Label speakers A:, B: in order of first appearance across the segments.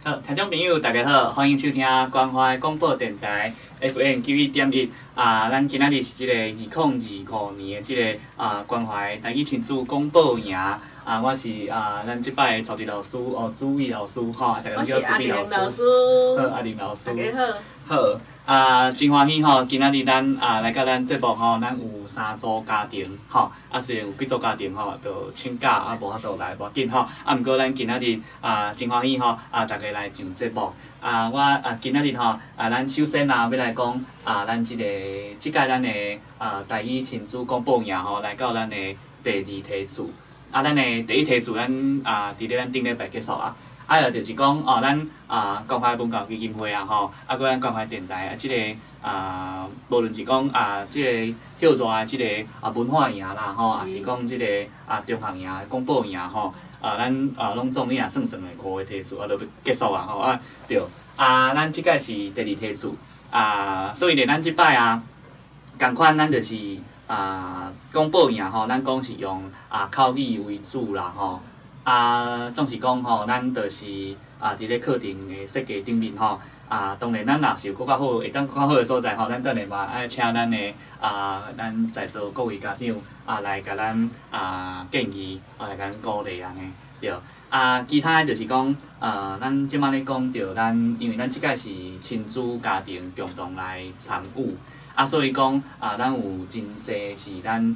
A: 好，听众朋友大家好，欢迎收听关怀广播电台 FM 91.1。咱今仔日是即个2025年的即个关怀台语亲子公报营。我是咱即摆的助理老师朱伟老师吼，大家叫朱伟老师。好，阿玲老师。
B: 大家好。
A: 好，真欢喜吼！今仔日咱来到咱节目吼，咱有3组家庭吼，虽然有几组家庭吼，就请假无法度来，无要紧吼。毋过咱今仔日真欢喜吼，大家来上节目。我今仔日吼，咱首先要来讲咱即届咱的台语亲子广播营吼，来到咱的第2梯次。咱的第1梯次咱伫咧咱顶礼拜结束啊。就是讲咱关怀文教基金会吼，搁咱关怀电台即个无论是讲即个休热的即个文化营啦吼，也是讲即个中学营、广播营吼，咱拢总你若算算的5个梯次，就要结束啊吼对。咱即届是第2梯次所以咧，咱即摆共款咱就是广播营吼，咱讲是用口语为主啦吼。总是讲吼，咱就是伫咧课程的设计顶面吼，当然咱若是有搁较好，会当搁较好的所在吼，咱等下嘛爱请咱的咱在座各位家长来甲咱建议，来甲咱鼓励安尼对。其他就是讲咱即摆咧讲着咱，因为咱即届是亲子家庭共同来参与，所以讲咱有真济是咱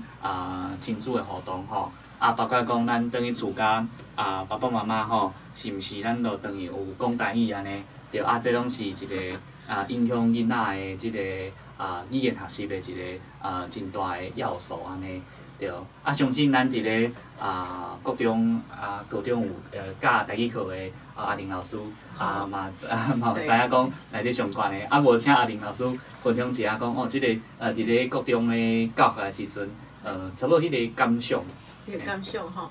A: 亲子的活动吼。包括讲咱转去厝家爸爸妈妈吼，是毋是咱就等于有讲台语安尼？对这拢是一个影响囡仔的即个语言学习的一个真大的要素安尼。对，相信咱伫咧高中有教台语课的阿玲老师嘛有知影讲来这相关的。无请阿玲老师分享一下讲即个伫咧高中的教学的时阵，差不多迄个感想。
B: 迄个感想吼，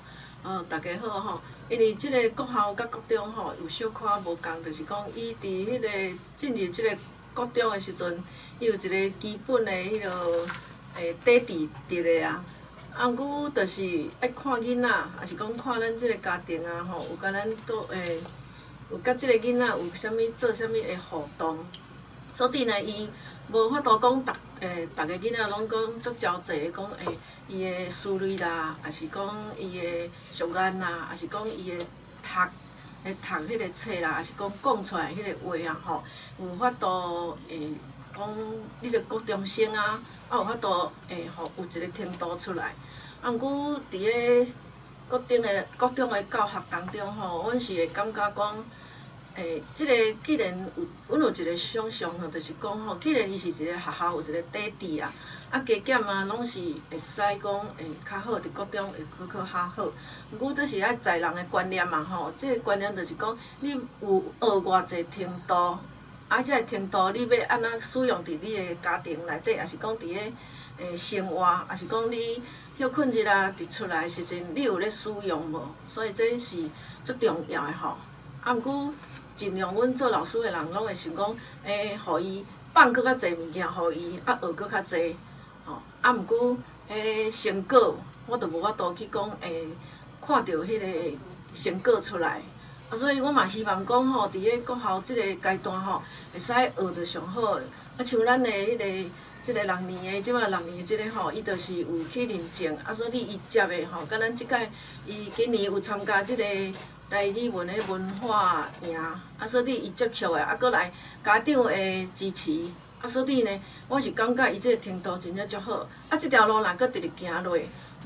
B: 大家好吼，因为即个国校甲国中吼有小可无共，就是讲伊伫迄个进入即个国中的时阵，伊有一个基本的迄落底伫咧啊。毋过就是爱看囡仔，也是讲看咱即个家庭吼，有甲咱有甲即个囡仔有啥物做啥物的互动，所以呢，伊无法度讲逐个囡仔拢讲足交际讲伊的思虑啦，也是讲伊的俗眼啦，也是讲伊的读迄个册啦，也是讲出来迄个话吼，有法度讲你着国中生有法度互有一个程度出来。毋过伫咧国中的教学当中吼，阮是会感觉讲即个既然阮有一个想象吼，就是讲吼，既然伊是一个学校有一个底底加减拢是会使讲较好，伫国中会搁较好。毋过这是爱在人的观念吼，即个观念就是讲，你有学偌济程度，即个程度你要安怎使用伫你的家庭内底，也是讲伫咧生活，也是讲你休困日伫厝内时阵，你有咧使用无？所以这是足重要的吼。毋过尽量阮做老师的人拢会想讲，互伊放搁较济物件，互伊学搁较济。毋过成果我着无法度去讲看到迄个成果出来，所以我嘛希望讲吼，伫咧国校即个阶段吼，会使学着上好的。像咱的迄个即个6年的，即摆6年的即个吼，伊着是有去认证，所以伊接的吼，甲咱即届伊今年有参加即个台语文的文化营，所以伊接触的，搁来家长的支持。所以呢，我是感觉伊即个程度真正足好。即条路若搁直直行落，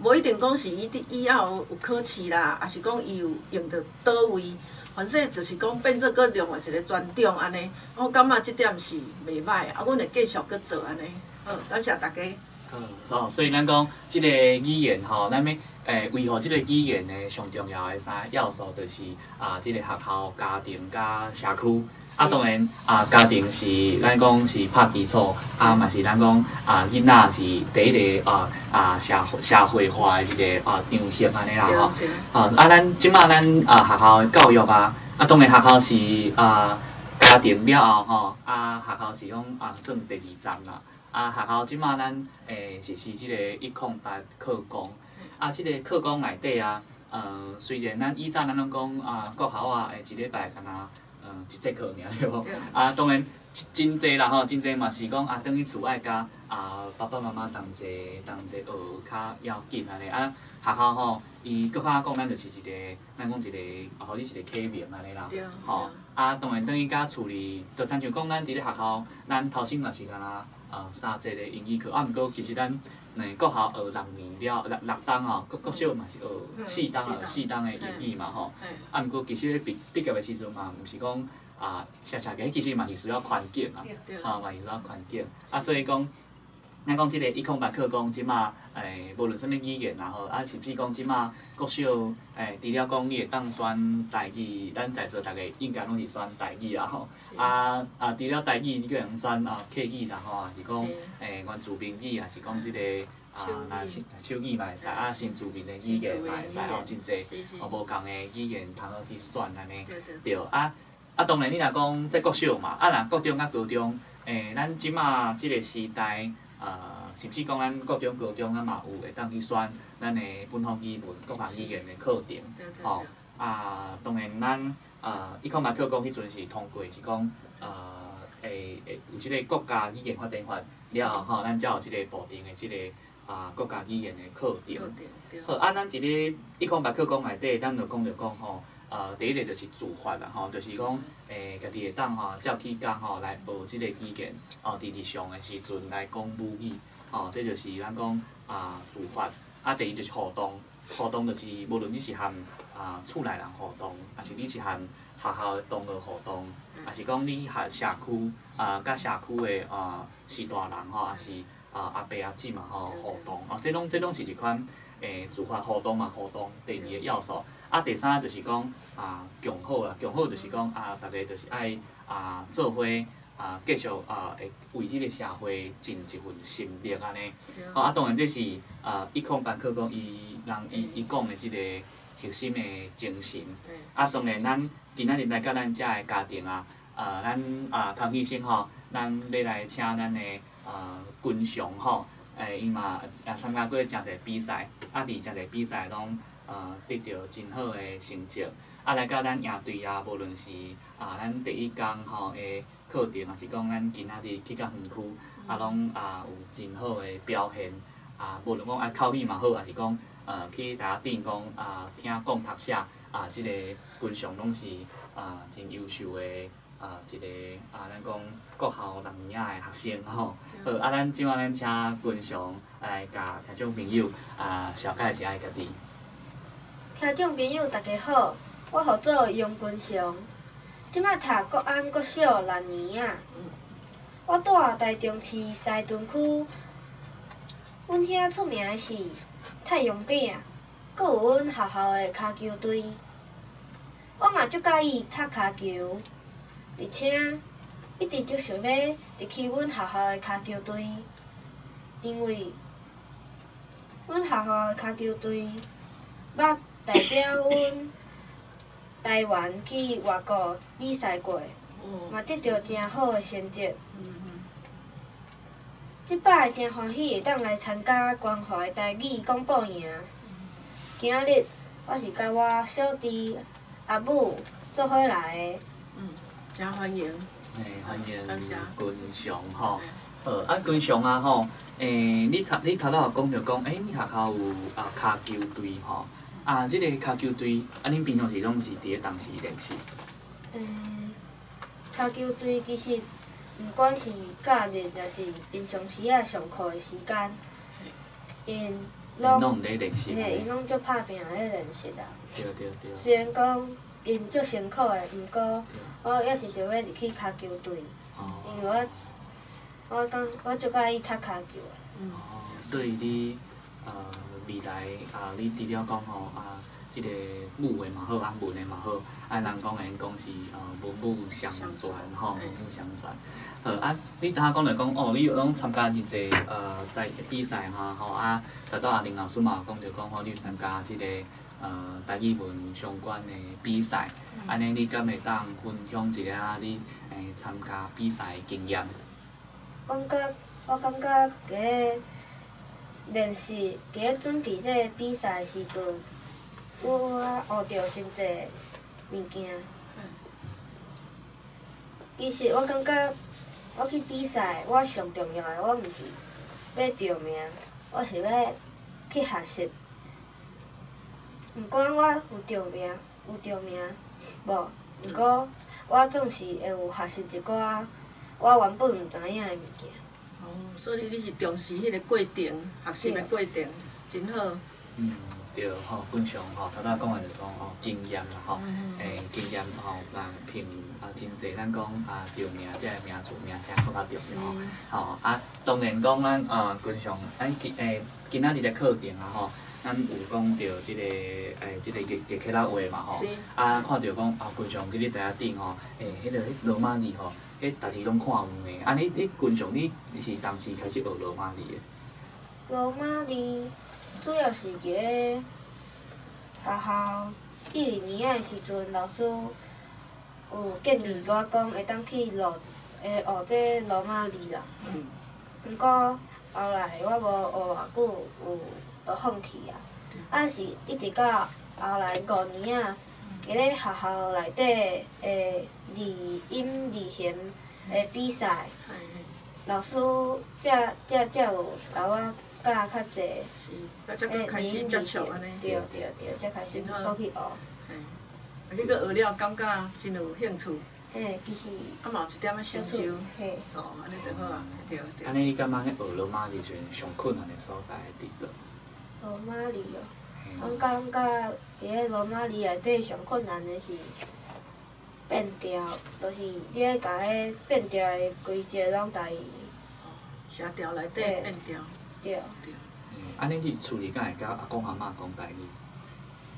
B: 无一定讲是以后有考试啦，也是讲伊有用到倒位，反正就是讲变做搁另外一个专长安尼。我感觉即点是袂歹，阮会继续搁做安尼。好，感谢大家。
A: 所以咱讲即个语言吼，咱要维护即个语言的上重要的3个要素，就是即个学校、家庭甲社区。当然家庭是咱讲是拍基础，嘛是咱讲囡仔是第一个社会化的一个场域安尼啦吼。咱即马咱学校的教育当然学校是家庭了后吼，学校是讲算第2站啦。学校即马咱实施即个108课纲，即个课纲内底虽然咱以前咱拢讲国校一礼拜敢若一节课尔对无？啊，当然真济啦吼，真济嘛是讲啊，等于厝爱甲爸爸妈妈同齐学较要紧安尼啊。学校吼，伊搁较讲咱就是一个，咱讲一个，互你一个启蒙安尼啦。吼，啊，当然等于甲厝里，就亲像讲咱伫咧学校，咱头先嘛是干若3节的英语课，啊，毋过其实咱国校学6年6档吼，国小嘛是学4档的英语嘛吼。啊，毋过其实毕业的时阵嘛，毋是讲写个，其实嘛是需要环境啊，嘛是需要环境。啊，所以讲。咱讲即个108课纲，即马无论啥物语言也好，是不是讲即马国小除了讲你会当选台语，咱在座逐个应该拢是选台语啦吼。除了台语，你可能选客语啦吼，还是讲原住民语，还是讲即个手语嘛会使，新住民的语言嘛会使吼，真济无共的语言通好去选安尼。对当然你若讲在国小嘛，若国中甲高中，咱即马即个时代。是不是讲咱国中、高中咱嘛有会当去选咱的本土语文、各项语言的课程，吼当然咱108课纲迄阵是通过，是讲有即个国家语言发展法了后吼，咱才有即个部定的即个国家语言的课程。好，咱伫咧108课纲内底，咱就讲吼。第一个就是自发啦，吼，就是讲，家己会当吼，照起工吼来学即个语言，伫日常的时阵来讲母语，吼，这就是咱讲自发。第二就是互动，互动就是无论你是和厝内人互动，还是你是和学校的同学互动，还是讲你和社区甲社区的士大人吼，还是阿伯阿姊嘛吼互动，这拢是一款自发互动嘛，互动第二个要素。第三就是讲共好啦，共好就是讲大家就是爱做伙继续会为即个社会尽一份心力安尼。当然这是108课纲伊讲的即个核心的精神。当然咱今仔日来甲咱遮的家庭咱头起先吼，咱要来请咱的军雄吼，伊嘛也参加过诚侪比赛，伫诚侪比赛拢。得到真好的成绩，来到咱营队无论是咱第1工吼的课程，还是讲咱今仔日去到园区，拢有真好的表现。无论讲口语嘛好，还是讲去大家顶讲听讲读写，即个军上拢是真优秀的一个咱讲国校6年的学生吼。好，咱即摆咱请军上来甲听众朋友小解一下家己。
C: 听众朋友，大家好，我号做杨君祥，即摆读国安国小6年啊。我住台中市西屯区，阮遐出名的是太阳饼，阁有阮学校的骹球队。我嘛足介意踢骹球，而且一直就想要入去阮学校的骹球队，因为阮学校的骹球队捌代表阮台湾去外国比赛过，嘛得到真好的成绩。即摆真欢喜会当来参加关怀台语广播营。今仔日我是甲我小弟阿母做伙来的。
B: 真欢迎。
A: 欢迎军雄吼。军雄吼，你头仔有讲着讲，你学校有骹球队吼。即个骹球队，恁平常时拢是伫咧当时练习？
C: 骹球队其实，毋管是假日，还是平常时上课的时间，因拢
A: 伫咧练习。
C: 因拢足拍拼咧练习啦。
A: 对。
C: 虽然讲因足辛苦的，毋过我也是想要入去骹球队，因为我足介意踢骹球的。
A: 所以你未来你除了讲吼即个武的嘛好，文的嘛好，人讲的讲是文武双全吼，文武双全。好你头仔讲着讲你拢参加真济在比赛吼头拄林老师嘛讲着讲你有参加即个台语文相关的比赛，安尼你敢会当分享一下你参加比赛的经验？
C: 我感觉练习，准备这个比赛的时阵，我学到真济物件。其实我感觉我去比赛，我上重要的我毋是要得名，我是要去学习。毋管我有得名，无，毋过我总是会有学习一寡我原本毋知影的物件。
B: 哦，所以你是重视迄个过程，学习的过程，真好。
A: 对吼，本上吼，头仔讲的就是讲吼，经验啦吼，经验吼，人凭真济，咱讲得名，即个名次名声更较重要吼。当然讲咱平常咱今仔日的课程吼，咱有讲到即个即个日克拉话嘛吼，看到讲平常去你台下顶吼，迄个罗马字吼，迄逐字拢看有诶。你平常你是当时开始学罗马字诶？
C: 罗马字主要是伫咧学校1、2年的时阵，老师有建议我讲会当去学这罗马字啦。毋过后来我无学偌久，就放弃啊。是一直到后来5年啊，伫咧学校内底字音字弦的比赛，老师才有甲我教较济。
B: 是，才搁开始接触安尼。
C: 对，才开始搁去学。
B: 你搁学了，感觉真有兴趣。
C: 嘿，其实。
B: 嘛有一点仔成就。
C: 嘿。
B: 哦，安尼就好啊，对。
A: 安尼你感觉迄学罗马字时阵上困难的所在伫倒？
C: 罗马字哦，我感觉伫咧罗马字内底上困难的是变调，就是你咧甲迄变调的规则拢家己。
B: 写调内底变调。
C: 对。
A: 安尼你厝里敢会甲阿公阿嬷讲台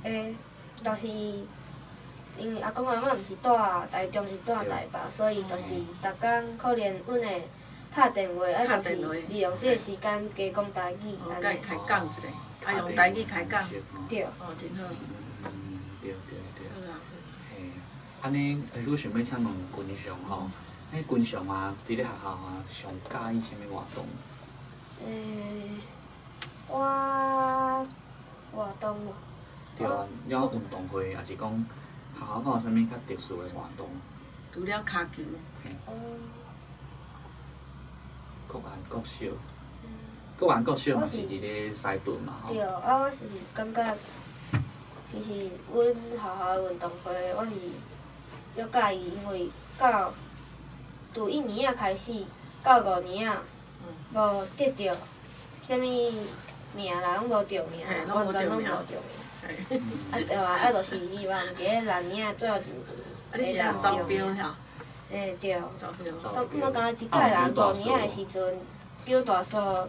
A: 语？
C: 就是因为阿公阿嬷毋是住台中，是住台北，所以就是逐工可能阮会拍电话，就是利用即个时间加讲台语。
B: 甲伊开讲一下，用台语开讲。
C: 对。
B: 真好。
A: 对。好啊。嘿，安尼我想要请问君上吼，君上伫咧学校上喜欢啥物活动？活动哦。对啊，了运动会，还是讲学校敢有啥物较特殊的活动？
B: 除了骹球。
A: 各县各小。各县各小嘛是伫咧西屯嘛吼。
C: 对，我是感觉，其实阮学校的运动会我是足介意，因为自1年仔开始到5年仔，无得着啥物名啦，拢无着名，完全拢无着名。对啊，就是希望伫咧6年仔最后一年。
B: 你是按招标遐？
C: 对。
B: 招标。
C: 我感觉一届啦，5年仔的时阵标大数，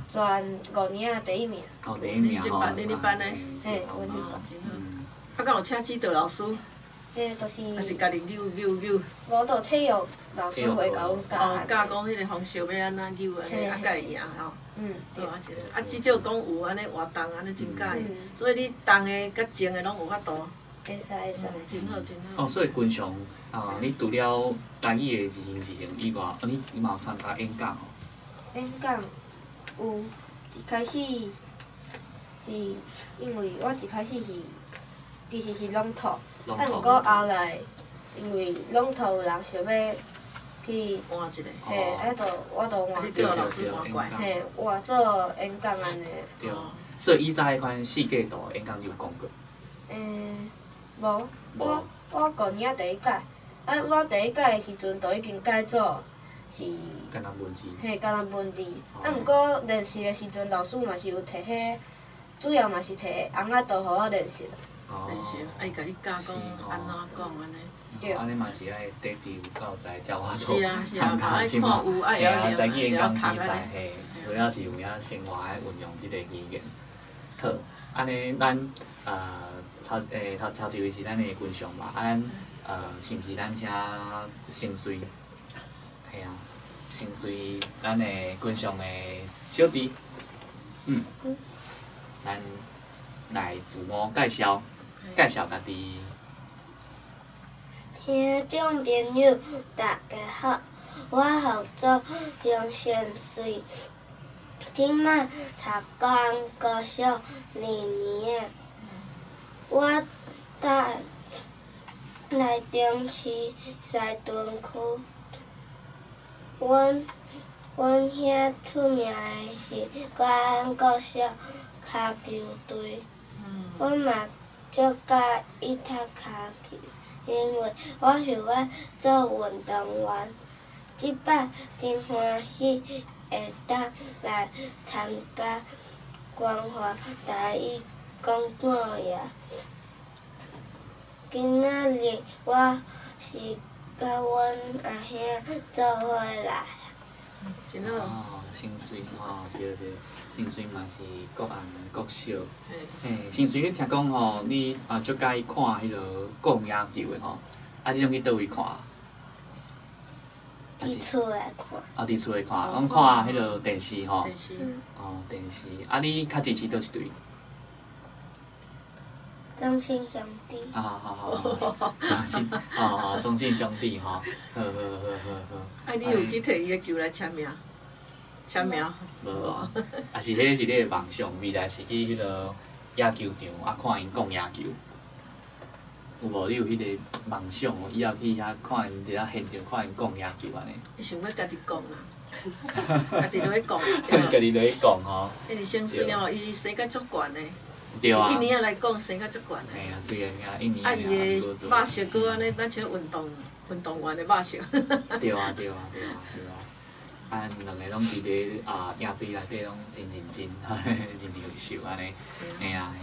C: 全5年仔第1名。
A: 第1名吼。
B: 你班的？
C: 嘿，阮迄
B: 班。敢有请指导老师？
C: 就是。
B: 还是家己扭？
C: 无，就体育老师会甲阮教。
B: 教讲迄个方式要安怎扭安尼，甲会赢吼。对啊，至少讲有安尼活动安尼真介意，所以你动的甲静的拢有法度。
C: 会使。
B: 真好。
A: 所以君上你除了台语的字形以外，你嘛有参加演讲哦？
C: 演讲有，一开始是因为我一开始是其实是朗读，毋过后来因为朗读有人想要去
B: 换一个，
C: 我就换。
B: 你叫老师换过来。
C: 换做演讲安尼。
A: 对，所以以前迄款世界大演讲你有讲过？
C: 无。我5年仔第1届，我第1届的时阵就已经改做是。
A: 干那文字。
C: 干那文字。毋过练习的时阵，老师嘛是有摕迄，主要嘛是摕红仔图互我练习。
B: 练习，伊甲你教讲安怎讲安尼。
A: 安尼嘛是爱得地有够在教我
B: 做
A: 参加即嘛，台语演讲比赛，主要是有影生活爱运用即个语言。好，安尼咱头一位是咱的君上嘛，是毋是咱请先随？系啊，先随咱的君上的小弟，咱来自我介绍家己。
D: 听众朋友，大家好，我号做杨先水，即摆读高小2年，我内中市西屯区。阮遐出名的是国安国小骹球队。阮嘛足喜伊踢骹球，因为我想要做运动员。即摆真欢喜会当来参加关华台语讲座呀！今仔日我是甲阮阿兄做伙来。
B: 真好。
A: 哦，新水吼，对对，新水嘛是国安国小。嘿，新水，你听讲吼，你足喜看迄落讲野球的吼，你拢去倒位看？
D: 伫厝内看。
A: 伫厝诶看，阮看迄落电视吼。
B: 电视。
A: 电视。你较支持倒一队？
D: 中信兄弟。
A: 好，中信兄弟吼，好。
B: 你有去摕伊个球来签名？签名？
A: 无啊，也是迄是你个梦想，未来是去迄落野球场看因讲野球。有无？你有迄个梦想哦？以后去遐看因伫遐现场看因讲野球安尼。
B: 你想要家己讲啦，家己落去讲。
A: 家己落去讲吼。
B: 因为先生哦，伊生甲足悬的。
A: 对啊。
B: 一年来讲，生甲足悬的。
A: 嘿啊，虽然一年。
B: 伊个肉色搁安尼，咱像运动员的肉色。
A: 对啊。两个拢伫咧营队内底拢真认真，真优秀安尼。嘿啊。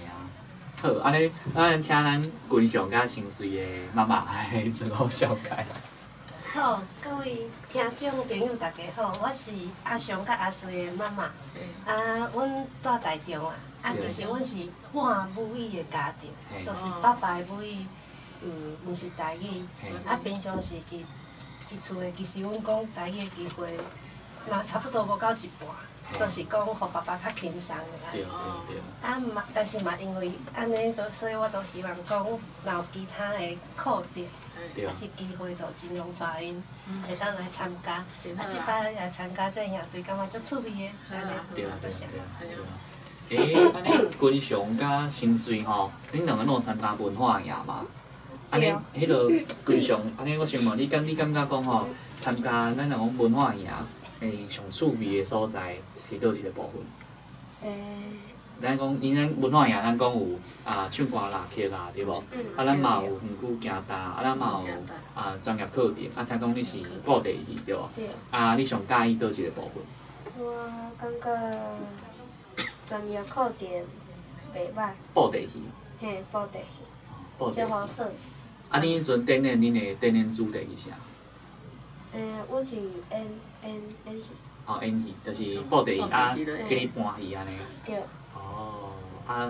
A: 好，安尼，咱请咱群雄甲新水的妈妈来自我绍介。
E: 好，各位听众朋友，大家好，我是阿雄甲阿水的妈妈。阮住台中就是阮是半母语的家庭，就是爸爸的母语，毋是台语。平常时伫厝的，其实阮讲台语的机会，嘛差不多无到一半，都是讲互爸爸较轻松的。
A: 对。
E: 但是嘛，因为安尼，所以我都希望讲，若有其他的课程，还是机会，就尽量带因会当来参加。即摆来参加这营队，感觉足趣味的，安尼，多谢。
A: 安尼群雄甲新水吼，恁两个拢有参加文化营嘛？安尼，迄落群雄，安尼我想问你感觉讲吼，参加咱两个文化营，上趣味的所在是倒一个部分？咱讲，咱文化营，咱讲有唱歌拉曲对无？咱嘛有远距行单，咱嘛有专业课程。听讲你是报地戏对无？
C: 对。
A: 你上喜意倒一个部分？
C: 我感觉专业课程袂歹。
A: 报地戏。
C: 嘿，报地戏。
A: 足
C: 好耍。
A: 你迄阵担任恁的担任主题是啥？
C: 我是演戏。
A: 演戏，就是报地戏给你搬戏安尼。
C: 对。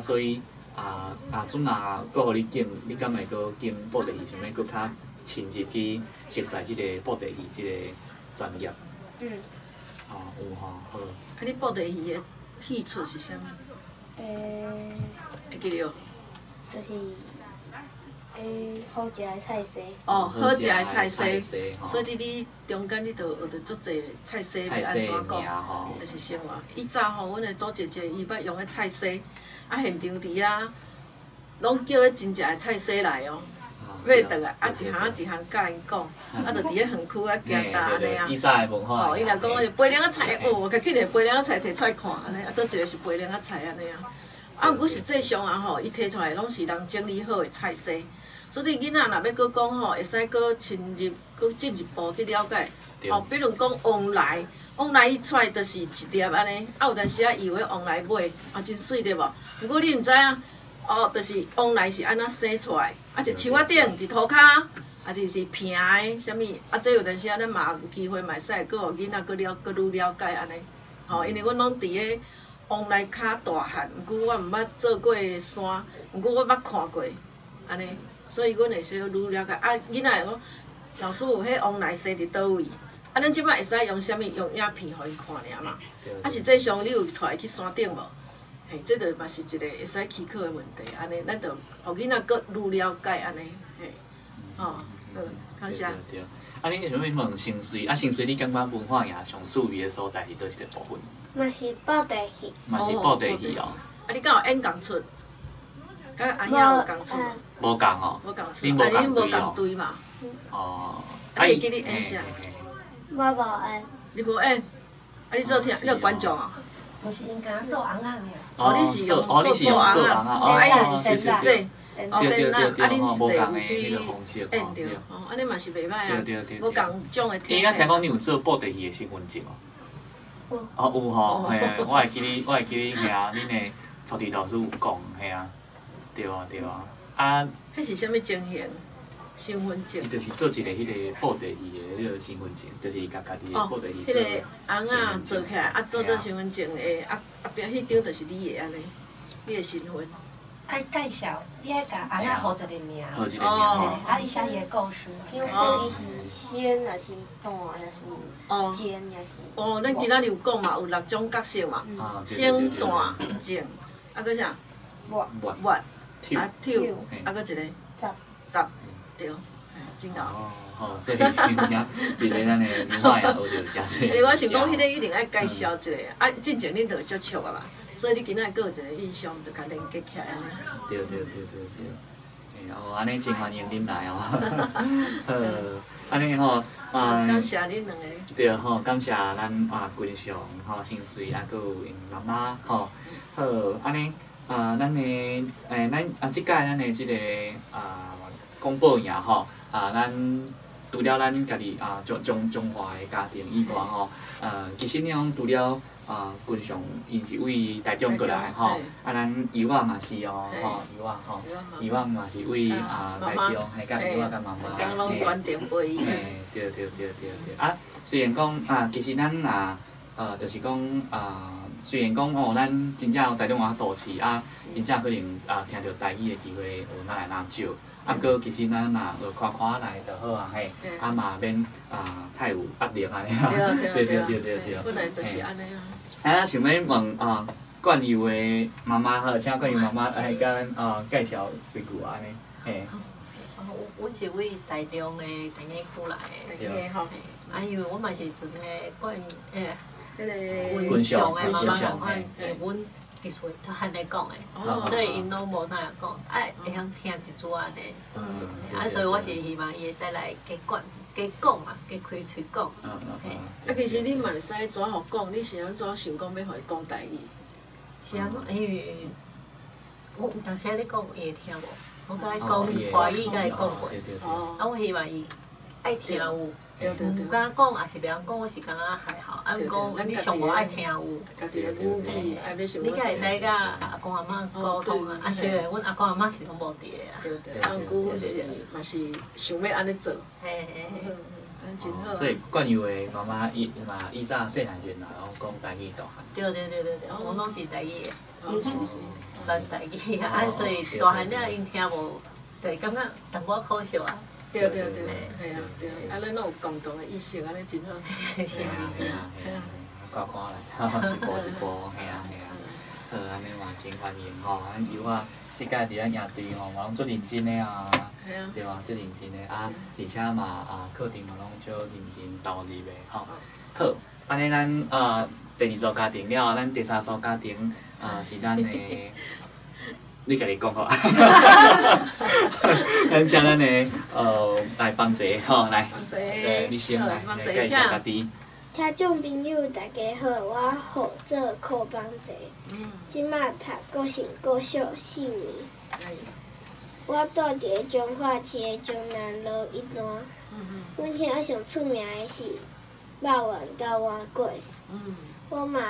A: 所以阵搁互你拣，你敢会搁拣报地戏，想要搁较深入去熟悉即个报地戏即个专业？有吼，好。
B: 你报地戏的戏出是啥物？会记着？
C: 就是好食的菜色。
B: 好食的菜色。所以你中间你着学着足侪菜色要安怎讲，就是生活。以早吼，阮的祖姐姐伊捌用的菜色，现场伫遐拢叫迄真正的菜色来哦，买倒来，一项一项甲因讲，着伫咧园区行搭安尼啊。
A: 以早的文化。
B: 伊若讲我是飞凉仔菜，我家己个飞凉仔菜摕出来看，安尼倒一个是飞凉仔菜安尼啊。毋过实际上吼，伊摕出来拢是人整理好的菜色。所以囡仔若要搁讲吼，会使搁深入、搁进一步去了解。比如讲往来伊出来就是一粒安尼，有阵时以为往来买，真水对无？毋过你毋知影，就是往来是安怎生出来，一树仔顶伫涂骹，是平的，啥物？这有阵时咱嘛有机会嘛会使搁互囡仔搁愈了解安尼。因为阮拢伫咧往来骹大汉，毋过我毋捌做过山，毋过我捌看过安尼。所以，阮会小愈了解。囡仔会讲，老师有迄往来生伫倒位？咱即摆会使用啥物？用影片互伊看尔嘛。实际上你有带去山顶无？这着嘛是一个会使起考的问题。安尼，咱着互囡仔搁愈了解安尼。感谢。
A: 你想要问新水？新水，你感觉文化营上趣味的所在是倒一个部分？
D: 嘛是报地戏。
A: 嘛是报地戏哦。
B: 你敢有演讲出？甲阿兄有共厝无？
A: 无共哦。
B: 无共厝，
A: 恁
B: 啊，恁无
A: 无共
B: 共队嘛？
A: 哦。
B: 啊，伊记你演啥？
D: 我无爱，
B: 你无演？啊，你做听，你有观众啊？
E: 毋是因敢做翁仔尔。
B: 哦，你是用做翁啊？啊，伊是实际。哦，变啊！啊，恁实际有去演着，哦，安尼嘛是袂歹啊。无共种的天。
A: 伊啊，听讲你有做布袋戏的身份证哦。哦，有吼，嘿，我会记你，嘿啊，恁的初地老师有讲，嘿啊，对啊，对啊，啊。
B: 迄是啥物情形？身份证。
A: 伊就是做一个迄个布袋戏的迄个身份证，就是伊家己的布袋戏。
B: 迄个翁仔做起来，啊做做身份证的，啊边迄张就是你的安尼，你的身份。
E: 爱介绍，你爱甲翁仔号一个名，
A: 号一个名，啊，
E: 你写伊的故事。
C: 张到底是仙还是蛋还是尖还是？
B: 哦，咱今仔日有讲嘛，有6种角色嘛，仙、蛋、尖，啊，搁啥？月、啊、跳，啊，搁一个杂，对，真够。
A: 哦，所以今仔伫咧咱的文化也学着真侪。
B: 我想讲，迄个一定爱介绍一下，啊，之前恁就有接触啊嘛，所以你今仔搁有一个印象，就甲连接起来安尼。
A: 对。哦，安尼真欢迎恁来哦。安尼吼，
B: 感谢恁两个。
A: 对吼，感谢咱君上吼姓水，啊，搁有因妈妈吼。好，安尼咱的咱即届咱的即个公布赢吼，咱除了咱家己中华的家庭以外吼，其实呢除了君上因是为台中过来吼，咱姨仔嘛是哦吼，姨仔嘛是为台中，嘿，甲姨仔甲妈妈，
B: 刚拢专程陪伊。
A: 对。啊，虽然讲其实咱就是讲虽然讲哦，咱真正有台中话都市真正可能听着台语的机会有哪来哪少。啊，毋过其实咱若看来就好啊，嘿，嘛免太有压力安尼啊。对。
B: 本来就是安尼啊。
A: 想要问冠佑的妈妈好，请冠佑妈妈来甲咱介绍几句安尼，嘿。
F: 阮是为台中的田野区来的。
B: 对吼。
F: 因为我嘛是阵个冠
B: 迄个
F: 文上的妈妈共款，阮其实出汉来讲的，所以因拢无啥讲，会晓听一撮安尼。所以我是希望伊会使来加讲嘛，加开喙讲。
B: 其实你嘛会使怎互讲？你是安怎想讲要互伊讲台语？
F: 是安怎？因为我有当时咧讲，伊会听无？我甲伊讲华语，甲伊讲过。我希望伊爱听有。有敢讲，也是袂晓讲，我是感觉还好。毋过你上无爱听有。你敢会使甲阿公阿嬷沟通啊？虽然阮阿公阿嬷是拢无伫个啊。
B: 对，阿姑是嘛是想要安尼做。
F: 嘿，
B: 安真好。
A: 所以冠佑的妈妈伊早细汉时嘛，拢讲台语大汉。
F: 对，我拢是台语的，全台语啊，所以大汉了因听无，就感觉淡薄可惜啊。
B: 对，嘿啊，对，咱拢有共同的意识，安尼真好。
F: 是。
A: 看来，一步，嘿啊。好，安尼嘛真欢迎吼，咱佑仔即届伫咱营队吼，嘛拢足认真的啊，对吧？足认真的而且嘛课程嘛拢足认真投入的吼。好，安尼咱第2组家庭了，咱第3组家庭是咱的。你家己讲好啊！咱请咱的来芳姐吼来，你先来介绍家己。
D: 听众朋友大家好，我号做柯芳姐，即马读国信国小4年。我住伫彰化市的中南路1段。阮遐上出名的是肉丸甲碗粿。我嘛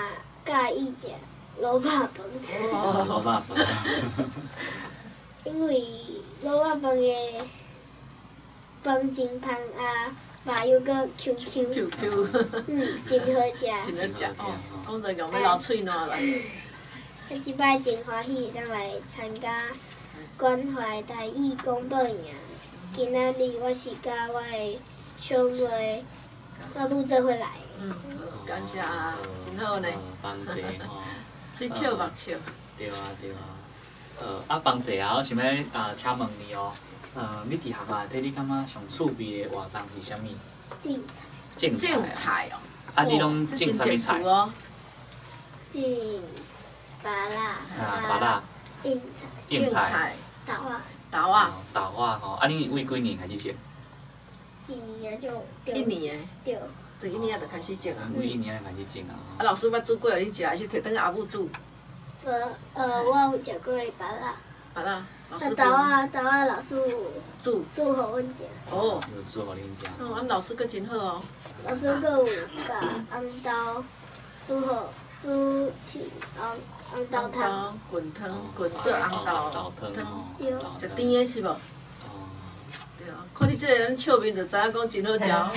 D: 介意食卤肉饭。
A: 卤肉饭。
D: 因为卤肉饭的饭真香肉又搁 QQ， 真好食。
B: 真好食哦，讲着讲要流喙烂来。
D: 我即摆真欢喜，当来参加关怀台语公报营。今仔日我是甲我的兄妹我母做伙来。
B: 感谢啊，真好呢。
A: 芳姐吼。
B: 嘴笑目笑。
A: 对啊。芳姐我想要请问你哦。你伫学校内底，你感觉上趣味的活动是啥物？
D: 种
B: 菜
A: 哦。你拢种啥物菜？
D: 种芭乐。
A: 芭乐。应菜。
D: 豆啊，
B: 豆啊。
A: 豆啊吼，啊你为几年开始种？
D: 一年就
B: 1年的。
D: 对。
B: 对，1年就开始种啊。
A: 为1年就开始种啊。
B: 啊，老师捌煮过互你食，还是摕转去阿母煮？
D: 我有食过白啦。
B: 白啦，老师。
D: 豆啊，老师
B: 煮
D: 互阮食。
B: 哦。
A: 煮互恁食。
B: 哦，俺老师佫真好哦。
D: 老师佫有甲红豆煮起红豆汤。
B: 滚汤，滚做红豆汤。
D: 对。
B: 食甜的是无？对啊，看你这个人笑面就知影讲真好食哦。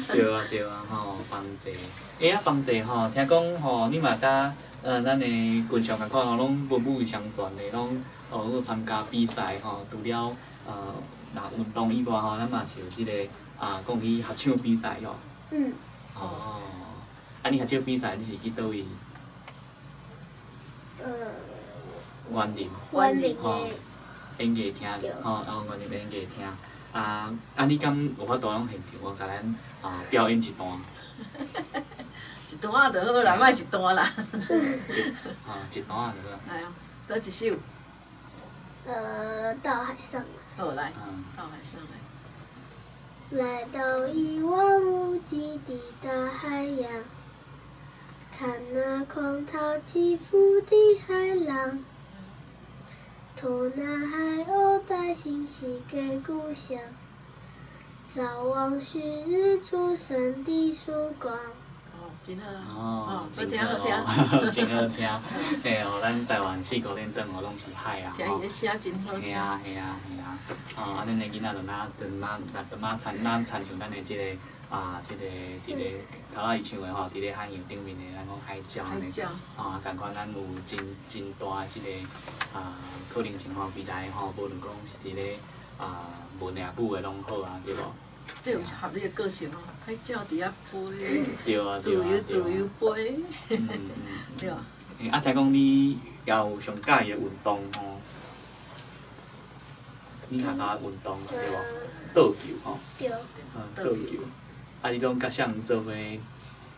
A: 对啊对啊吼，帮济。啊帮济吼，听讲吼，你嘛甲咱的群众共款吼，拢文武相传的，拢有参加比赛吼，除了若运动以外吼，咱嘛是有即个讲去合唱比赛吼。
D: 嗯。
A: 哦。啊，你合唱比赛你是去倒位？园林。
D: 园林
A: 的。演艺厅吼，园林演艺厅。你敢有法度用现场甲咱表演一段？
B: 一段就好啦，莫一段啦。
A: 一段就好。
B: 来啊，倒一首。
D: 到海上。
B: 好来，到海上来。
D: 来到一望无际的大海洋，看那狂涛起伏的海浪，托那海鸥带信息给故乡，早望旭日出生的曙光。
B: 真好啊！
A: 哦，
B: 好听好听，
A: 真好听。嘿，互咱台湾4、5年长吼拢是海啊！
B: 听伊个声真好听。
A: 嘿啊嘿啊嘿啊！恁的囡仔咱参像咱的即个即个伫咧头仔伊唱的吼，伫咧海洋顶面的咱讲海鸟安尼。共款咱有真大的即个可能性吼，未来吼，无论讲是伫咧文啊武的拢好啊，对无？
B: 这有合你的个性哦，海鸟伫遐飞，
A: 对啊
B: 自由飞，对啊。
A: 听讲你也有上喜欢的运动吼，你学运动对无？倒球吼。
D: 对。
A: 倒球，你拢甲啥人做伙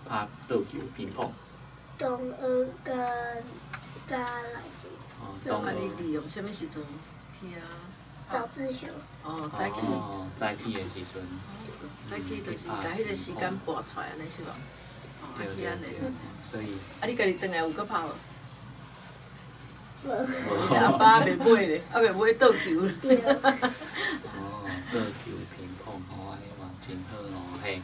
A: 拍倒球、乒乓？
D: 同学甲老师。
B: 你利用啥物时阵去啊？
D: 早自习。
B: 早起。
A: 早起的时阵。
B: 早起就是甲迄个时间拨出来安尼是无？去安尼。
A: 所以。
B: 你家己转来有搁拍无？
D: 无。
B: 阿爸袂买咧，袂买倒球。
D: 对。
A: 倒球、乒乓吼，安尼嘛真好哦，嘿。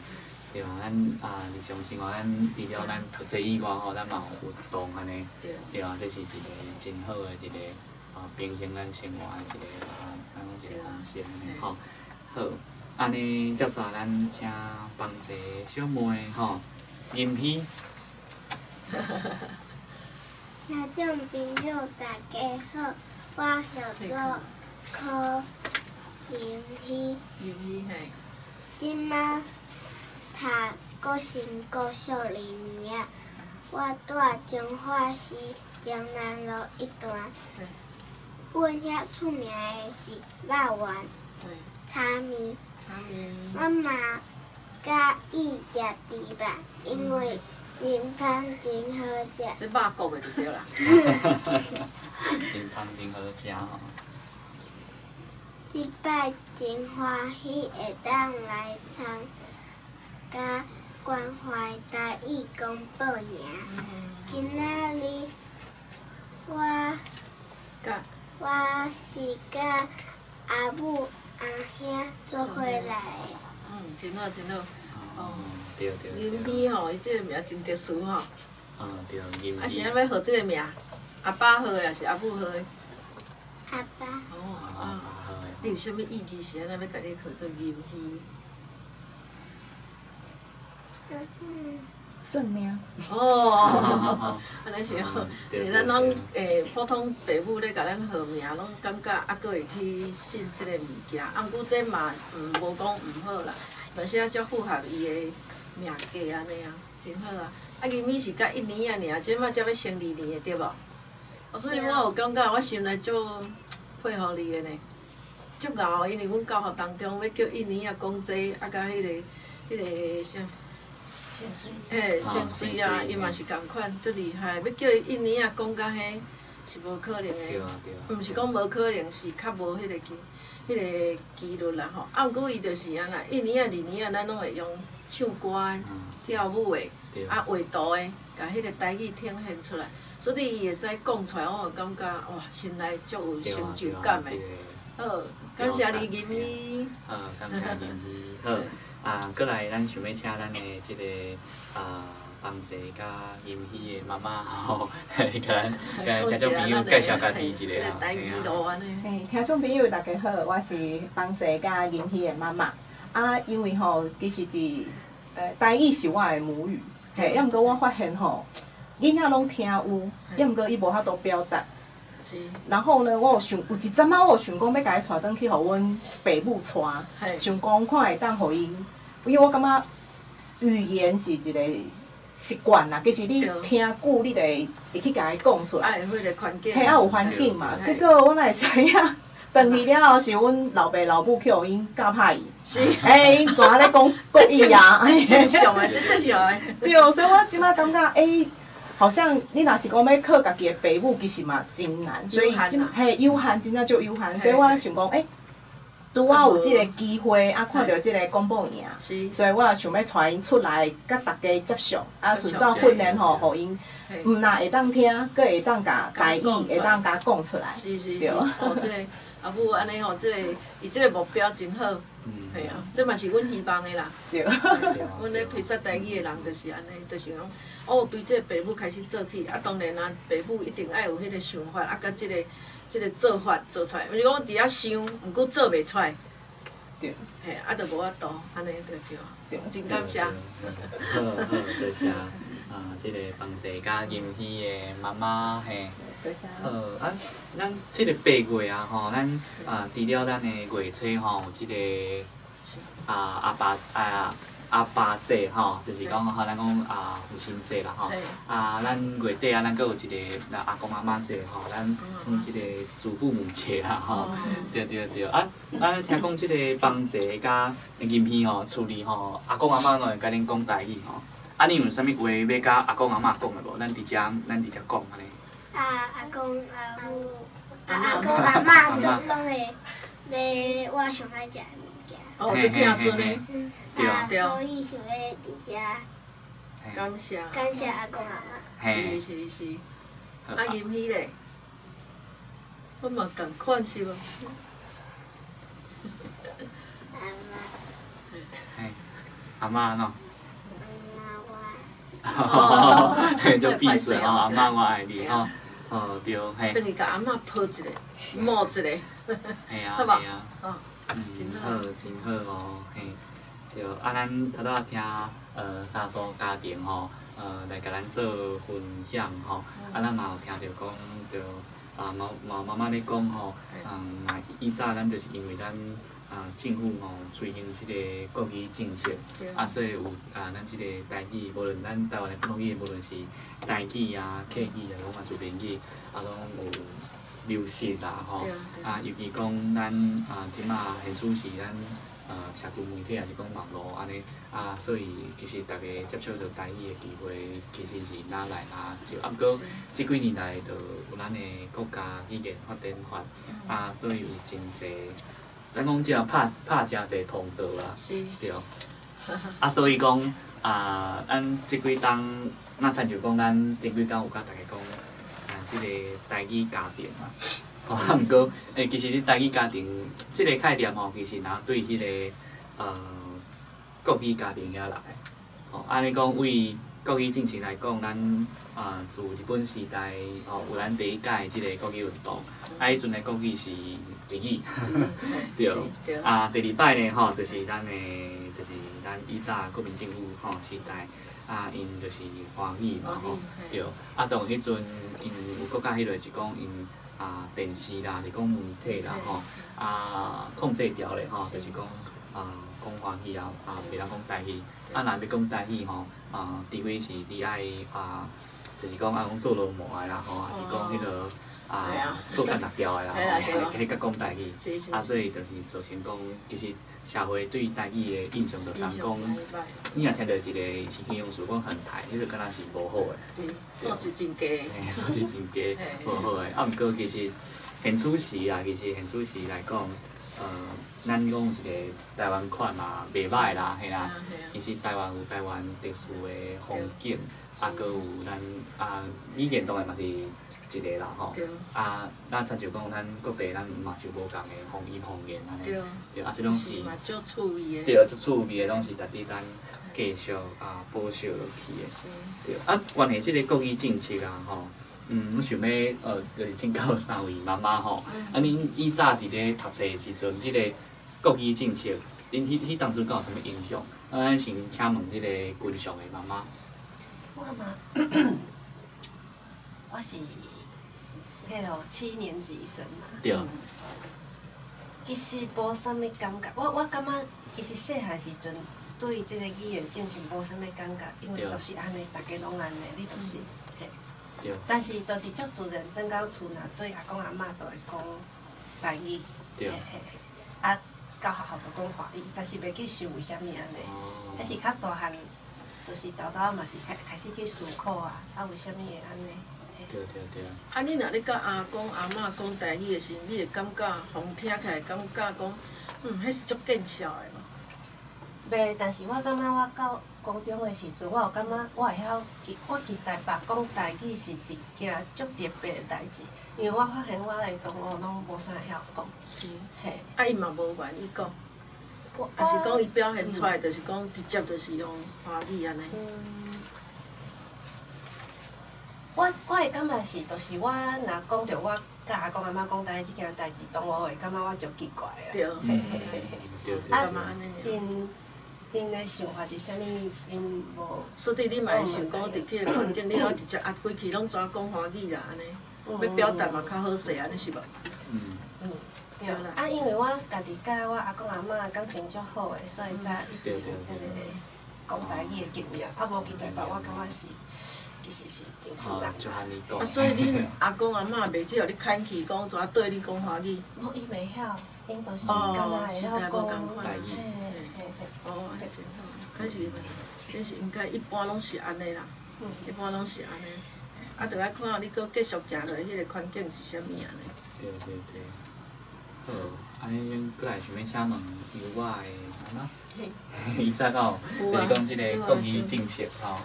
A: 对啊，咱日常生活咱除了咱读册以外吼，咱嘛有运动安尼。对啊，这是一个真好的一个平衡咱生活的一个咱讲一个方式安尼吼。好，安尼接下咱请帮一个小妹吼，吟篇。
D: 听众朋友大家好，我叫做柯吟篇。
B: 吟篇嘿。
D: 即摆读国新国小2年啊，我住彰化市江南路1段。阮遐出名的是肉圆、炒面。妈妈甲伊食猪肉，因为真香真好食。
B: 这肉国的就对啦。
A: 真香真好食吼。
D: 即摆真欢喜会当来参加关怀台语公报名。今仔日我是甲阿母阿兄做伙来的。
B: 真好真好。
A: 对。
B: 吟篇吼，伊这个名真特殊吼。
A: 对，吟篇。
B: 是安要号这个名？阿爸号的，还是阿母号的？
D: 阿爸。
B: 阿爸号的。你有啥物意义是安要甲你号做吟篇？
G: 算命。
B: 安尼是好，就是咱拢普通爸母咧甲咱号名，拢感觉还佫会去信即个物件。啊，毋过这嘛无讲毋好啦，但是则符合伊的命格安尼啊，真好啊。吟篇是甲1年啊尔，即摆才要升2年的对无？所以我有感觉我心内足佩服你的呢，足敖，因为阮教学当中要叫1年啊讲这，啊甲迄个啥？姓水啊，伊嘛是共款，足厉害。要叫伊1年啊讲甲迄是无可能的。
A: 对啊对啊。
B: 毋是讲无可能，是较无迄个纪律啦吼。啊，毋过伊就是安那，一年啊、二年啊，咱拢会用唱歌、跳舞的，啊画图的，甲迄个台语呈现出来。所以伊会使讲出来，我感觉哇，心内足有成就感的。好，感谢你吟诗。
A: 感谢吟诗。好，过来咱想要请咱的即个帮助甲吟诗的妈妈吼，甲听众朋友介绍家己一下啊。
G: 嘿，听众朋友大家好，我是帮助甲吟诗的妈妈。因为吼，其实伫台语是我的母语，嘿，要毋过我发现吼。囡仔拢听有，也毋过伊无法度表达。
B: 是。
G: 然后呢，有一阵仔我有想讲要甲伊带转去，互阮爸母带，想讲看会当互伊，因为我感觉语言是一个习惯啦。其实你听久，你就会去甲伊讲出来。
B: 爱有迄个环境。
G: 嘿，有环境嘛。结果我哪会知影？转去了后是阮老爸老母去互因教歹伊。是。因全咧讲国语啊。
B: 这正常诶，这正常诶。
G: 对，所以我即摆感觉好像你若是讲要靠家己的父母，其实嘛真难，所以有限真正就有限，所以我想讲，拄我有即个机会，看到即个广播影，所以我也想要带因出来，甲大家接触，顺便训练吼，互因毋但会当听，佫会当甲台语会当甲讲出来。
B: 是，即个阿母安尼吼，伊即个目标真好，系啊，这嘛是阮希望的啦。对。阮咧推广台语的人就是安尼，就是讲，对即个爸母开始做起，当然啊，爸母一定爱有迄个想法，甲即个做法做出来，毋是讲伫遐想，毋过做袂出来。对。嘿，就无法度，安尼就对啊。对，真感谢。
A: 好，多谢。即个帮助甲吟诗的妈妈嘿。咱即个8月啊吼，咱除了咱的月初吼，有即个阿爸节吼，就是讲咱讲父亲节啦吼。咱月底咱阁有一个阿公阿妈节吼，咱即个祖父母节啦吼。对。咱听讲即个帮节甲吟诗吼，处理吼，阿公阿妈拢会甲恁讲台语吼。你有啥物话要甲阿公阿妈讲的无？咱直接讲安尼。
D: 阿公阿妈拢会买我上爱食的物件。
B: 就听孙的。
D: 对。所以想要伫遮
B: 感谢
D: 阿公阿妈。
B: 是。吟诗咧，我嘛共款是无？
A: 阿妈喏。就闭嘴哦，阿妈我爱你吼，对，嘿。
B: 等于甲阿嬷抱一个，摸一个，
A: 嘿啊，
B: 好无？
A: 真好哦，嘿，对，咱头拄听三组家庭吼，来甲咱做分享吼，咱嘛有听着讲着妈妈咧讲吼，以早咱就是因为咱。政府吼推行即个国语政策，所以有咱即个台语，无论咱台湾的普通语，无论是台语客语讲自然语，拢有流失啦吼。尤其讲咱即马现处是咱社区媒体也是讲网络安尼，所以其实大家接触到台语的机会其实是哪来哪少。毋过即几年来，就有咱的国家语言发展法，所以有真侪。咱讲即个拍真侪通道啦，对。所以讲咱即几冬，那亲像讲咱前几工有甲大家讲，即个台语家庭啊。毋过其实你台语家庭即个概念吼，其实若对迄个国语家庭遐来。安尼讲为国语政策来讲，咱自日本时代有咱第一届即个国语运动，迄阵的国语是日语，对。第二摆呢吼，就是咱以早国民政府时代，因就是华语嘛吼，对。当迄阵因有国家迄落是讲因电视啦，是讲媒体啦吼，控制条咧吼，就是讲讲华语袂当讲台语。若要讲台语吼，除非是你爱就是讲做劳模的啦吼，还是讲迄个厝干六条的啦，迄甲讲台语，所以就是造成讲，其实社会对台语的印象就当讲，你若听到一个是形容词讲很台，迄就敢若是无好的，
B: 素质真低，
A: 素质真低，无好的。毋过其实现此时啊，其实现此时来讲，咱讲一个台湾款嘛，袂歹啦，嘿啦。其实台湾有台湾特殊的风景，搁有咱语言当然嘛是一个啦吼。咱亲像讲咱各地咱嘛是无共的方言安尼。对，即种是。
B: 嘛足趣味的。
A: 对，足趣味的拢是值得咱继续保守落去的。对，关于即个国语政策啊吼。我想要就是请教3位妈妈吼，恁以早伫咧读册的时阵，即个国语政策，恁迄当中敢有啥物影响？咱先请问即个君上的妈妈。
E: 我嘛，我是迄落7年级生嘛。
A: 对。
E: 其实无啥物感觉，我感觉其实细汉时阵对即个语言政策无啥物感觉，因为都是安尼，大家拢安尼，你都是嘿。但是，就是足自然，转到厝若对阿公阿嬷都会讲台语，嘿嘿。到学校就讲华语，但是袂去想为虾米安尼。迄是较大汉，就是豆豆嘛是开始去思考为虾米会安尼？
A: 对。
B: 你若咧甲阿公阿嬷讲台语的时，你会感觉，互听起来感觉讲，迄是足见效的无？
E: 袂，但是我感觉我到高中的时阵，我有感觉我会晓，我伫台北讲台语是一件足特别的代志，因为我发现我的同学拢无啥会晓讲。
B: 是。
E: 嘿。
B: 伊嘛无愿意讲。还是讲伊表现出来，就是讲直接就是用华语安尼。
E: 我的感觉是，就是我若讲着我甲阿公阿嬷讲台语即件代志，同学会感觉我足奇怪啊。
B: 对。
A: 对。
E: 因的想法是啥物？因无。
B: 所以你嘛会想讲，伫迄个环境，你拢直接压规气，拢全讲华语啦，安尼，要表达嘛较好势，安尼是无？
E: 对啦。因为我家己甲我阿公阿嬷感情足好诶，所以才一直有即个讲台语诶经验。无去台北，我感觉是其实是真困难。
B: 所以恁阿公阿嬷袂去互你牵去，讲怎对你讲华语？
E: 无，伊袂晓，因就是感觉会晓讲
A: 台语。
B: 迄真好，可是，恁是应该一般拢是安尼啦，一般拢是安尼，就爱看你搁继续行落迄个环境是啥物安尼。
A: 对。好，安尼恁过来想要请问由我的妈妈，伊早到就是讲即个国语政策吼。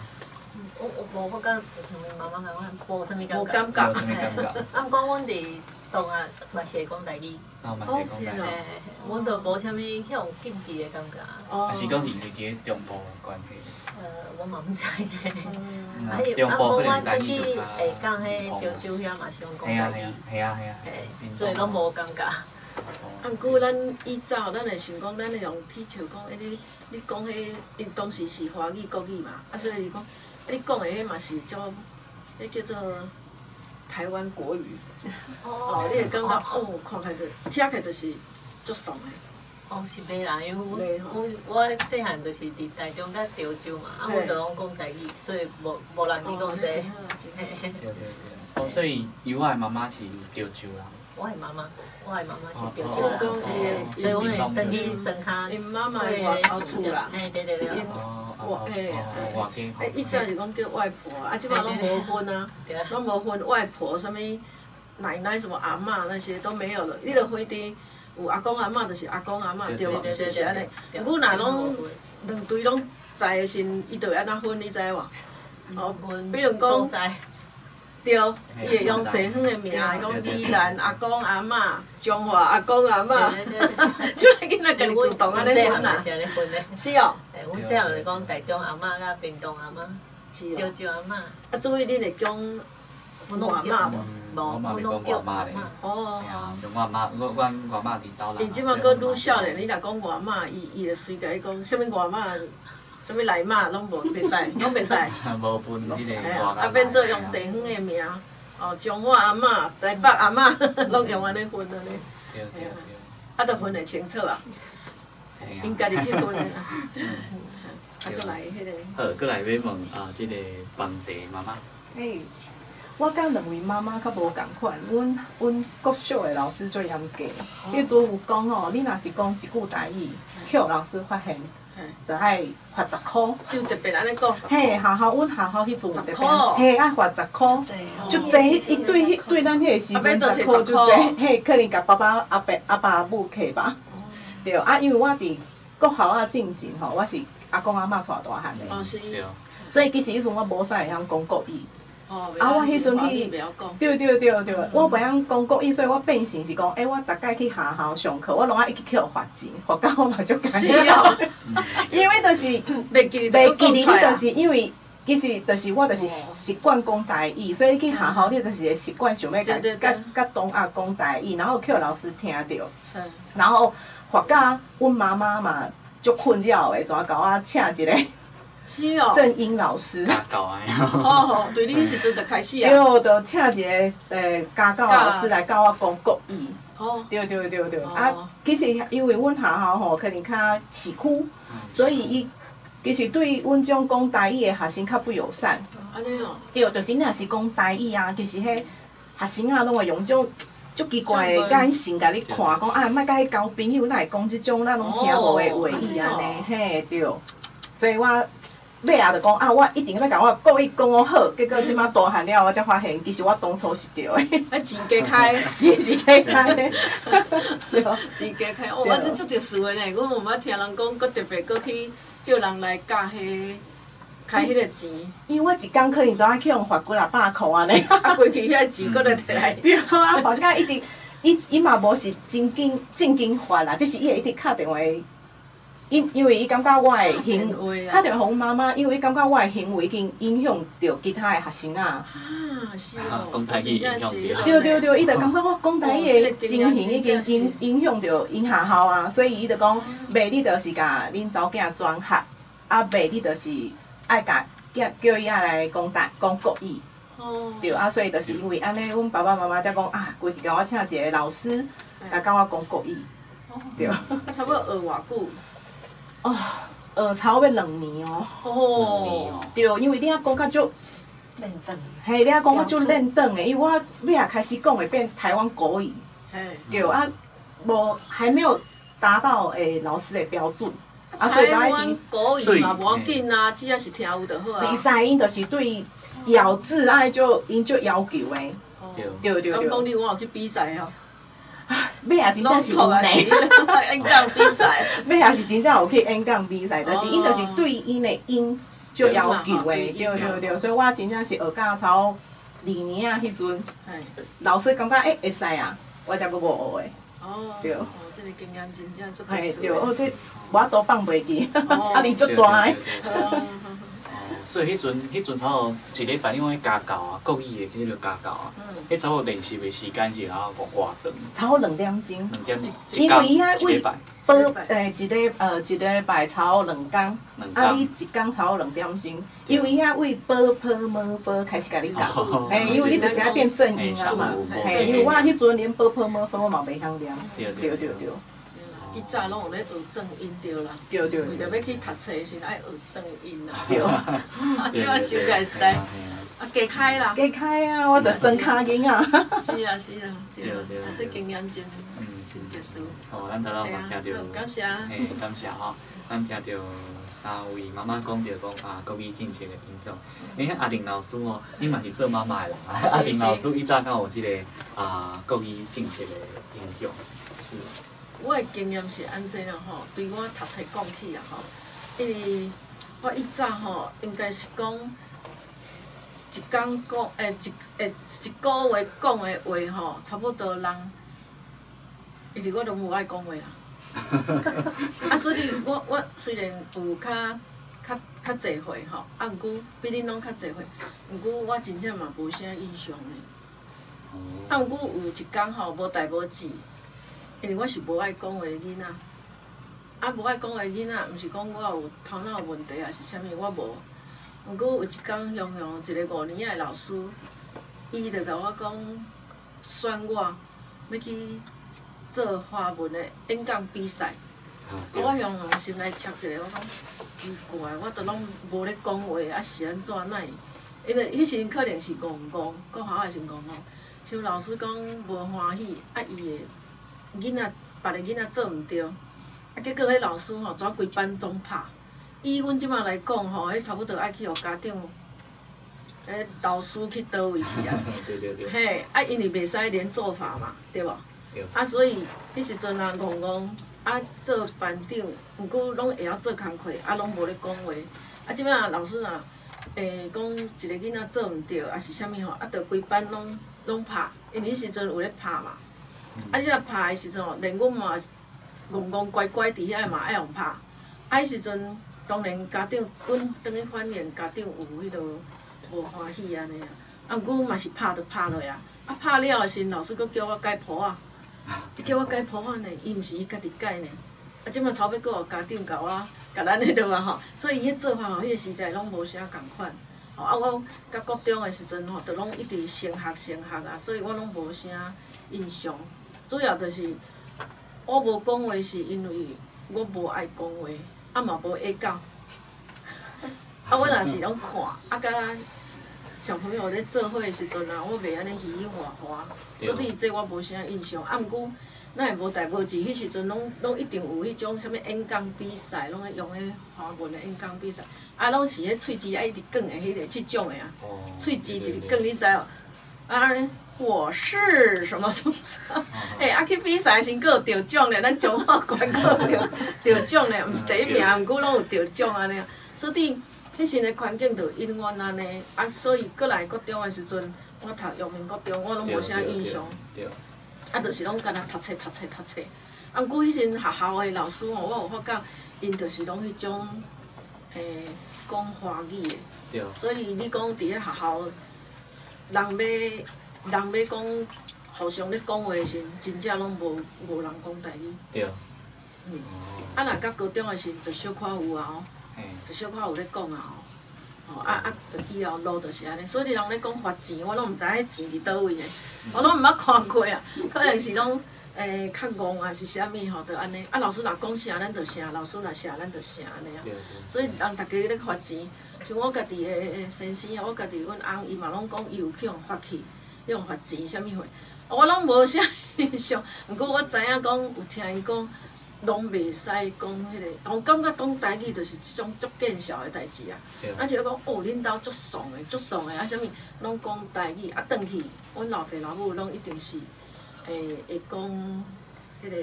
F: 我甲像恁妈妈共款，无啥物
B: 感觉。
A: 无啥物感觉。
F: 毋过阮伫同学嘛是会讲台语。
A: 嘛是会讲台语。
F: 阮就无啥物迄种禁忌的感觉。
A: 还是讲是因为伫咧中部的关系？
F: 我嘛毋知呢。
A: 中部可能台语
F: 就较会讲迄潮州遐嘛是用讲台语。
A: 系啊。
F: 所以拢无感觉。
B: 毋过咱以早，咱会想讲，咱会用铁笑讲，你讲迄，因当时是华语国语嘛，所以讲，你讲的迄嘛是种，迄叫做台湾国语。你会感觉看起来就听起来就是足爽的。
F: 是袂啦，因为我细汉就是伫台中甲潮州嘛，阮就拢讲台语，所以无人去讲这。
A: 对。所以由我的妈妈是潮州啦。
F: 我的妈妈是潮州人，所以我会等去庄脚。
B: 因妈妈是外口厝啦。
F: 对。
B: 以前是讲叫外婆，即摆拢无分啊，拢无分外婆，啥物奶奶、什么阿嬷那些都没有了。你著分伫有阿公阿嬷，就是阿公阿嬷对无？是不是安尼？阮若拢两队拢在的时，伊著会安怎分，你知无？比如讲。对，伊会用地方的名，讲宜兰阿公阿嬷、中华阿公阿嬷，即摆囡仔家己自动安尼分啦。是哦。
F: 阮细汉就讲台中阿嬷甲屏东阿嬷，潮州阿嬷。
B: 所以恁会讲外嬷无？
A: 我嘛袂讲外嬷咧。用外嬷，阮外嬷伫岛南。
B: 因即摆搁愈少年，你若讲外嬷，伊会随甲伊讲，啥物外嬷？啥物内嬷拢无袂使，拢袂使。
A: 无分迄个外嬷。
B: 变做用地方的名，中华阿嬷、台北阿嬷，拢用安尼分安尼。对。著分得清楚啊。因家己去分的。搁来迄个。
A: 好，搁来要问即个房姐妈妈。
G: 我甲两位妈妈较无共款，阮国小的老师最严格，迄阵有讲吼，你若是讲一句台语，去互老师发现，就爱罚10箍。
B: 就特别安尼讲。
G: 嘿，阮学校迄阵有特别，嘿，爱罚10箍，就济，伊对咱迄个时阵10箍就济，嘿，可能甲爸爸阿爸阿母客吧。对，因为我伫国校啊进前吼，我是阿公阿嬷带大汉的，所以其实迄阵我无啥会晓讲国语。我迄阵去，对，我袂晓讲国语，所以我变成是讲，我逐摆去学校上课，我拢爱一直去互罚钱，罚到我嘛足艰难。因为就是袂记哩，你就是因为其实就是我就是习惯讲台语，所以你去学校你就是会习惯想要甲同学讲台语，然后去老师听着，然后罚到阮妈妈嘛足困扰的，怎甲我请一个。正音老师，
A: 家教啊！
B: 哦，对，你迄时阵就开始啊。
G: 对，就请一个家教老师来教我讲国语。
B: 哦。
G: 对。其实因为阮学校吼可能较市区，所以伊其实对阮种讲台语的学生较不友善。
B: 安尼哦。
G: 对，就是你若是讲台语啊，其实迄学生啊，拢会用种足奇怪的眼神甲你看，讲啊，莫甲迄交朋友，哪会讲即种咱拢听无的话语安尼，嘿，对。所以我。尾仔就讲啊，我一定要甲我国语讲好，结果即摆大汉了，我才发现其实我当初是对的。
B: 钱加开，
G: 钱是加开的，对。
B: 钱加开，我这足特殊的呢，阮有捌听人讲，搁特别搁去叫人来教开迄个钱。
G: 因为我一工可能都爱去用罚几啊百箍安尼。
B: 啊，过去遐钱搁来摕来。
G: 对啊，罚到一直，伊嘛无是正经罚啦，只是伊会一直敲电话。因为伊感觉我的行为，打电话互妈妈，因为伊感觉我的行为已经影响到其他的学生啊。
B: 是哦。
A: 讲台语影响到。
G: 对，伊就感觉我讲台语的情形已经影响到因学校啊，所以伊就讲，袂你就是甲恁查某囝转学，袂你就是爱甲叫伊来讲国语。对所以就是因为安尼，阮爸爸妈妈才讲规去甲我请一个老师来教我讲国语。对。
B: 差不多学偌久？
G: 差不多2年
B: 哦。
G: 对，因为你啊讲较足
E: 练转。
G: 嘿，你啊讲较足练转的，因为我尾啊开始讲会变台湾国语。对还没有达到老师的标准。
B: 所以台湾国语嘛无要紧啊，只要是听有就好啊。
G: 袂使，因就是对咬字因就要求的。对。
B: 咁讲你有去比赛哦？
G: 尾啊真正是有呢。
B: 演讲比赛。
G: 尾啊是真正有去演讲比赛，就是因就是对因的音就要求的，对，所以我真正是学到差不多2年啊，迄阵，老师感觉会使啊，我才阁无学的。对。
B: 这个经验真正足特殊。
G: 对，这我都放袂记，压力足大的。
A: 所以迄阵差不多一礼拜，因为家教啊，国语的迄个家教啊，迄差不多练习的时间是然后偌长。
G: 差不多2点钟。
A: 2点钟。
G: 因为伊遐为
A: 一
G: 礼拜差不多2天，你一天差不多2点钟，因为伊遐为开始甲你教，因为你就是爱变正音啊嘛，因为我迄阵连我嘛袂晓念，对。
B: 以早拢有咧学正音对啦，
G: 对。
B: 为着要去读册时爱学正音啦，对。即摆想起来实在，加开啦。
G: 加开啊！我着真卡紧啊。
B: 是啊，对。这经验真特殊。
A: 好，咱头仔嘛听着，
B: 感谢。
A: 感谢吼，咱听着3位妈妈讲着讲国语政策的影响。你看阿玲老师哦，你嘛是做妈妈的人，阿玲老师以早敢有即个国语政策的影响？是。
B: 我的经验是安怎啦吼？对我读册讲起啦吼，因为我以早吼应该是讲一工讲一个月讲的话吼，差不多人，因为我拢无爱讲话啦。所以我虽然有较侪岁吼，毋过比恁拢较侪岁，毋过我真正嘛无啥印象的。毋过有一工吼无代无志。因为我是无爱讲话的囡仔，无爱讲话的囡仔，毋是讲我有头脑问题还是啥物，我无。毋过有一工，一个5年仔的老师，伊就甲我讲，选我要去做华文的演讲比赛。我用心来测一下，我讲奇怪，我都拢无咧讲话，是安怎哪会因为迄时可能是戆戆，国校也是戆戆，像老师讲无欢喜，伊的囡仔别个囡仔做毋对，结果迄老师吼转规班总拍。以阮即马来讲吼，迄差不多爱去互家长，老师去倒位去啊？
A: 对对对。
B: 嘿，因为袂使连做法嘛，对无？
A: 对。
B: 所以迄时阵啊，戆戆做班长，毋过拢会晓做工课，拢无咧讲话。即摆老师若讲一个囡仔做毋对，也是啥物吼，着规班拢拍，因为迄时阵有咧拍嘛。即个拍的时阵吼，连阮嘛戆戆乖乖伫遐嘛爱互拍。迄时阵。当然，家长阮当去反映，家长有迄落无欢喜安尼啊。毋过嘛是拍就拍落啊。拍了的时，老师佫叫我改谱啊。伊叫我改谱啊呢，伊毋是伊家己改呢。即摆差尾佫有家长甲咱迄落啊吼，所以伊迄做法吼，迄个时代拢无啥共款。我甲国中的时阵吼，着拢一直升学啊，所以我拢无啥印象。主要着是我无讲话，是因为我无爱讲话。嘛无会教，我若是拢看，甲小朋友咧做伙的时阵啊，我袂安尼嘻嘻哈哈，所以这我无啥印象。毋过，咱会无代无志，迄时阵拢一定有迄种啥物演讲比赛，拢会用迄华文的演讲比赛，拢是迄喙齿一直讲的迄个即种的啊，喙齿直直讲，你知哦？我是什么什么？去比赛时佫有得奖咧，咱中华关佫有得奖咧，毋是第一名，毋过拢有得奖安尼。所以迄时的环境就因缘安尼，所以过来国中的时阵，我读阳明国中，我拢无啥印象。就是拢干那读册。毋过迄时学校的老师吼，我有发觉，因就是拢迄种讲华语的。所以你讲伫咧学校，人要讲互相咧讲话时，真正拢无人讲台语。
A: 对。
B: 若到高中的时，就小可有啊吼，就小可有咧讲啊吼。就以后路就是安尼，所以人咧讲发钱，我拢毋知迄钱伫倒位的，我拢毋捌看过啊。可能是拢较戆啊，是啥物吼，就安尼。老师若讲啥，咱就啥；老师若啥，咱就啥安尼啊。所以人逐家咧发钱，像我家己的先生啊，我家己阮翁伊嘛拢讲伊有去互发去。用发钱啥物货，我拢无啥印象。毋过我知影讲，有听伊讲，拢袂使讲迄个。我感觉讲台语就是即种足见笑的代志啊。就讲恁兜足爽的，啥物拢讲台语。转去，阮老爸老母拢一定是会讲迄个。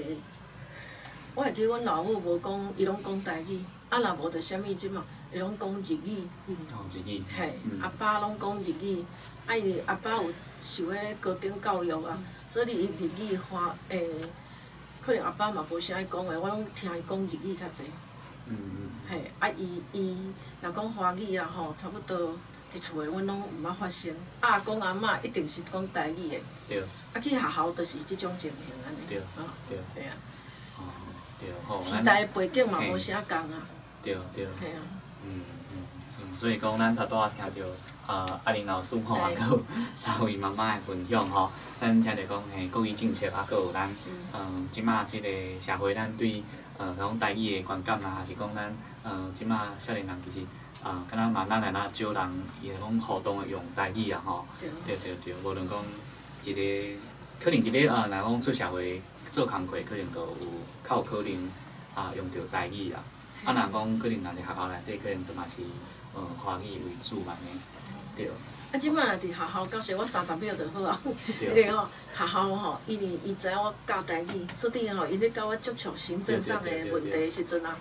B: 我会记阮老母无讲，伊拢讲台语。若无就啥物即嘛，伊拢讲日语。
A: 日语。
B: 嘿，阿爸拢讲日语。伊阿爸有受迄高等教育啊，所以伊日语可能阿爸嘛无啥爱讲话，我拢听伊讲日语较济。嘿，伊若讲华语啊吼，差不多伫厝诶，阮拢毋捌发生。阿公阿嬷一定是讲台语诶。
A: 对。
B: 去学校就是即种情形安尼。
A: 对。
B: 对啊。
A: 对，好。
B: 时代诶背景嘛无啥共啊。
A: 对。
B: 嘿啊。
A: 所以讲，咱头拄仔听着。阿玲老师吼，也佫有三位妈妈的分享吼，咱听着讲国语政策，佫有咱即马即个社会，咱对讲台语的观感啦，还是讲咱即马少年人其实敢若嘛，咱来哪少人伊会讲互动的用台语啊吼。对，无论讲一个，可能一个若讲出社会做工课，可能就有较有可能用着台语啦。若讲可能咱伫学校内底，可能就嘛是华语为主安尼。对。
B: 即摆若伫学校教学，我30秒就好啊。因为吼学校吼，因为伊知影我教台语，所以吼，伊咧教我接触行政上的问题的时阵啊，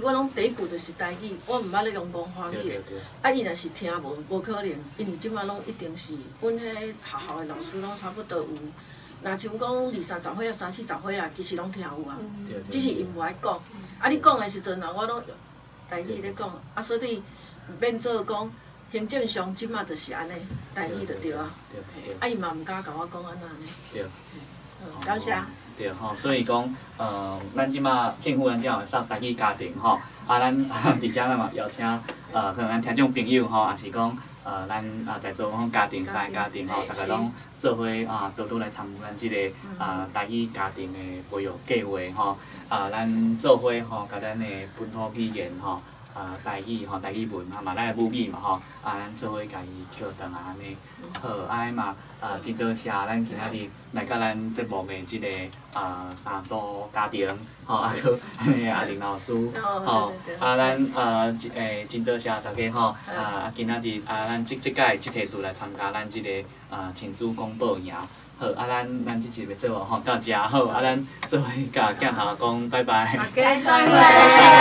B: 我拢第一句就是台语，我毋捌咧用讲华语的。伊若是听无可能，因为即摆拢一定是阮迄学校的老师拢差不多有，若像讲20-30岁啊、30-40岁啊，其实拢听有啊。只是因无爱讲。你讲的时阵啊，我拢用台语咧讲，所以免做讲。行政上即马就是安尼，台语就对啊。伊嘛毋敢甲我讲安那呢。
A: 对。
B: 感谢。
A: 对吼，所以讲，咱即马政府咱有送台语家庭吼，咱伫遮咱嘛邀请可能咱听众朋友吼，也是讲咱在座讲家庭三个家庭吼，大家拢做伙多多来参与咱即个台语家庭的培育计划吼，咱做伙吼，甲咱的本土语言吼。台语吼，台语文吼嘛，咱的母语嘛吼，咱做伙家己捡转来安尼。好，安尼嘛，真多谢咱今仔日来甲咱节目的即个三组家庭，吼，啊搁安尼阿玲老师，吼，咱真多谢大家吼，今仔日咱即届即提出来参加咱即个亲子公报营。好，咱即集的节目吼到遮好，咱做伙甲镜头讲拜拜。
B: 大家再会。